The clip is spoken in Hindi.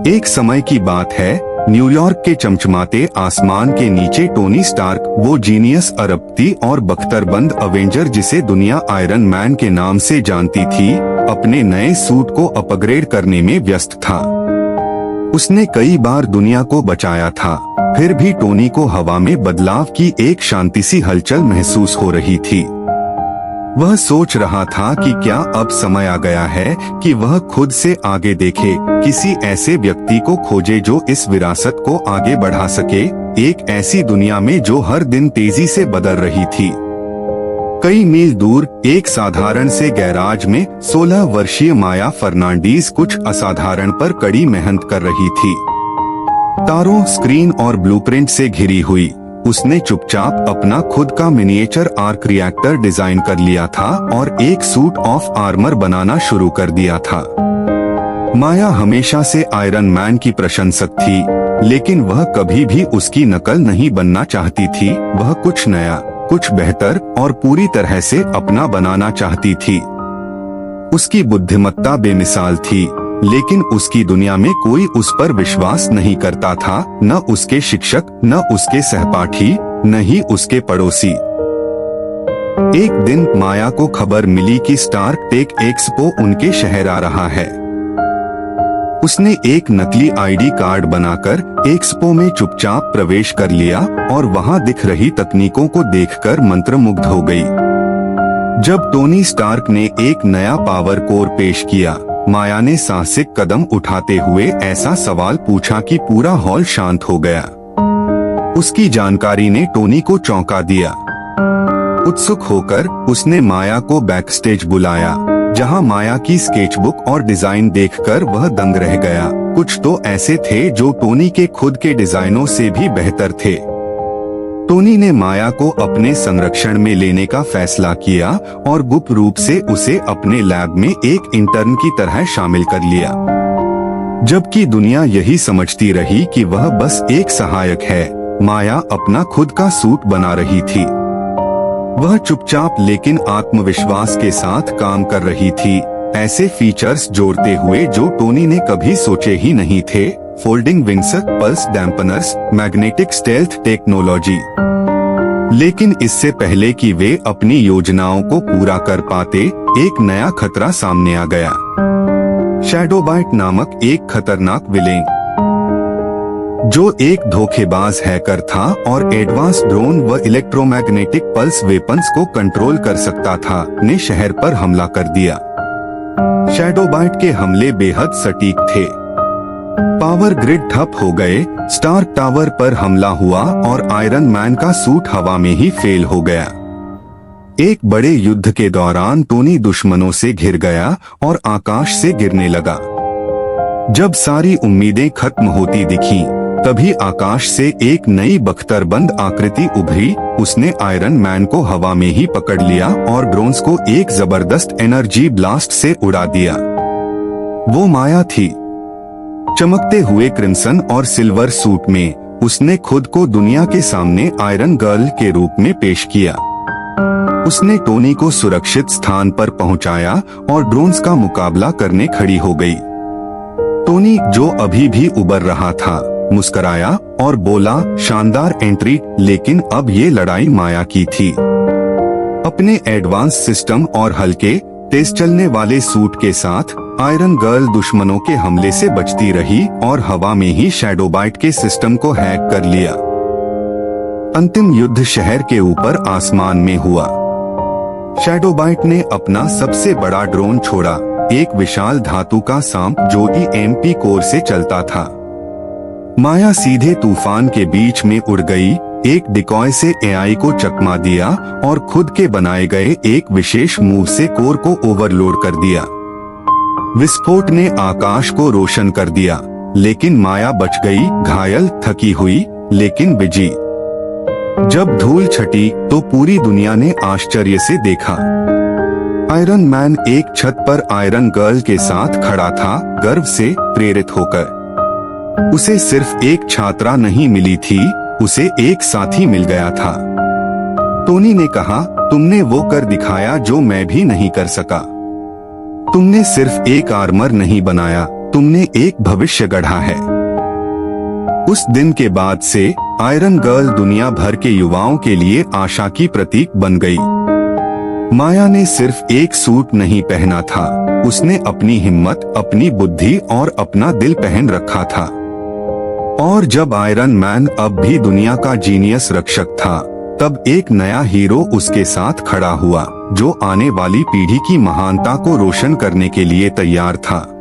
एक समय की बात है, न्यूयॉर्क के चमचमाते आसमान के नीचे टोनी स्टार्क, वो जीनियस अरबपति और बख्तरबंद अवेंजर जिसे दुनिया आयरन मैन के नाम से जानती थी, अपने नए सूट को अपग्रेड करने में व्यस्त था। उसने कई बार दुनिया को बचाया था, फिर भी टोनी को हवा में बदलाव की एक शांति सी हलचल महसूस हो रही थी। वह सोच रहा था कि क्या अब समय आ गया है कि वह खुद से आगे देखे, किसी ऐसे व्यक्ति को खोजे जो इस विरासत को आगे बढ़ा सके, एक ऐसी दुनिया में जो हर दिन तेजी से बदल रही थी। कई मील दूर एक साधारण से गैराज में 16 वर्षीय माया फर्नांडीज कुछ असाधारण पर कड़ी मेहनत कर रही थी। तारों, स्क्रीन और ब्लूप्रिंट से घिरी हुई, उसने चुपचाप अपना खुद का मिनिएचर आर्क रिएक्टर डिजाइन कर लिया था और एक सूट ऑफ आर्मर बनाना शुरू कर दिया था। माया हमेशा से आयरन मैन की प्रशंसक थी, लेकिन वह कभी भी उसकी नकल नहीं बनना चाहती थी। वह कुछ नया, कुछ बेहतर और पूरी तरह से अपना बनाना चाहती थी। उसकी बुद्धिमत्ता बेमिसाल थी, लेकिन उसकी दुनिया में कोई उस पर विश्वास नहीं करता था, न उसके शिक्षक, न उसके सहपाठी, न ही उसके पड़ोसी। एक दिन माया को खबर मिली कि स्टार्क टेक एक्सपो उनके शहर आ रहा है। उसने एक नकली आईडी कार्ड बनाकर एक्सपो में चुपचाप प्रवेश कर लिया और वहां दिख रही तकनीकों को देखकर मंत्रमुग्ध हो गई। जब टोनी स्टार्क ने एक नया पावर कोर पेश किया, माया ने साहसिक कदम उठाते हुए ऐसा सवाल पूछा कि पूरा हॉल शांत हो गया। उसकी जानकारी ने टोनी को चौंका दिया। उत्सुक होकर उसने माया को बैकस्टेज बुलाया, जहां माया की स्केचबुक और डिजाइन देखकर वह दंग रह गया। कुछ तो ऐसे थे जो टोनी के खुद के डिजाइनों से भी बेहतर थे। टोनी ने माया को अपने संरक्षण में लेने का फैसला किया और गुप्त रूप से उसे अपने लैब में एक इंटर्न की तरह शामिल कर लिया। जबकि दुनिया यही समझती रही कि वह बस एक सहायक है, माया अपना खुद का सूट बना रही थी। वह चुपचाप लेकिन आत्मविश्वास के साथ काम कर रही थी, ऐसे फीचर्स जोड़ते हुए जो टोनी ने कभी सोचे ही नहीं थे। Folding wings, pulse dampeners, magnetic stealth technology. लेकिन इससे पहले कि वे अपनी योजनाओं को पूरा कर पाते, एक नया खतरा सामने आ गया। शैडोबाइट नामक एक खतरनाक विलेन, जो एक धोखेबाज हैकर था और एडवांस ड्रोन व इलेक्ट्रोमैग्नेटिक पल्स वेपन्स को कंट्रोल कर सकता था, ने शहर पर हमला कर दिया। शैडोबाइट के हमले बेहद सटीक थे। पावर ग्रिड ठप हो गए, स्टार्क टावर पर हमला हुआ और आयरन मैन का सूट हवा में ही फेल हो गया। एक बड़े युद्ध के दौरान टोनी दुश्मनों से घिर गया और आकाश से गिरने लगा। जब सारी उम्मीदें खत्म होती दिखीं, तभी आकाश से एक नई बख्तरबंद आकृति उभरी। उसने आयरन मैन को हवा में ही पकड़ लिया और ड्रोन्स को एक जबरदस्त एनर्जी ब्लास्ट से उड़ा दिया। वो माया थी। चमकते हुए क्रिम्सन और सिल्वर सूट में उसने खुद को दुनिया के सामने आयरन गर्ल के रूप में पेश किया। उसने टोनी को सुरक्षित स्थान पर पहुंचाया और ड्रोन्स का मुकाबला करने खड़ी हो गई। टोनी, जो अभी भी उबर रहा था, मुस्कुराया और बोला, शानदार एंट्री, लेकिन अब ये लड़ाई माया की थी। अपने एडवांस सिस्टम और हल्के, तेज चलने वाले सूट के साथ आयरन गर्ल दुश्मनों के हमले से बचती रही और हवा में ही शैडोबाइट के सिस्टम को हैक कर लिया। अंतिम युद्ध शहर के ऊपर आसमान में हुआ। शैडोबाइट ने अपना सबसे बड़ा ड्रोन छोड़ा, एक विशाल धातु का सांप जो EMP कोर से चलता था। माया सीधे तूफान के बीच में उड़ गई, एक डिकॉय से AI को चकमा दिया और खुद के बनाए गए एक विशेष मूव से कोर को ओवरलोड कर दिया। विस्फोट ने आकाश को रोशन कर दिया, लेकिन माया बच गई, घायल, थकी हुई, लेकिन विजयी। जब धूल छटी तो पूरी दुनिया ने आश्चर्य से देखा। आयरन मैन एक छत पर आयरन गर्ल के साथ खड़ा था, गर्व से प्रेरित होकर। उसे सिर्फ एक छात्रा नहीं मिली थी, उसे एक साथी मिल गया था। टोनी ने कहा, तुमने वो कर दिखाया जो मैं भी नहीं कर सका। तुमने सिर्फ एक आर्मर नहीं बनाया, तुमने एक भविष्य गढ़ा है। उस दिन के बाद से आयरन गर्ल दुनिया भर के युवाओं के लिए आशा की प्रतीक बन गई। माया ने सिर्फ एक सूट नहीं पहना था, उसने अपनी हिम्मत, अपनी बुद्धि और अपना दिल पहन रखा था। और जब आयरन मैन अब भी दुनिया का जीनियस रक्षक था, तब एक नया हीरो उसके साथ खड़ा हुआ, जो आने वाली पीढ़ी की महानता को रोशन करने के लिए तैयार था।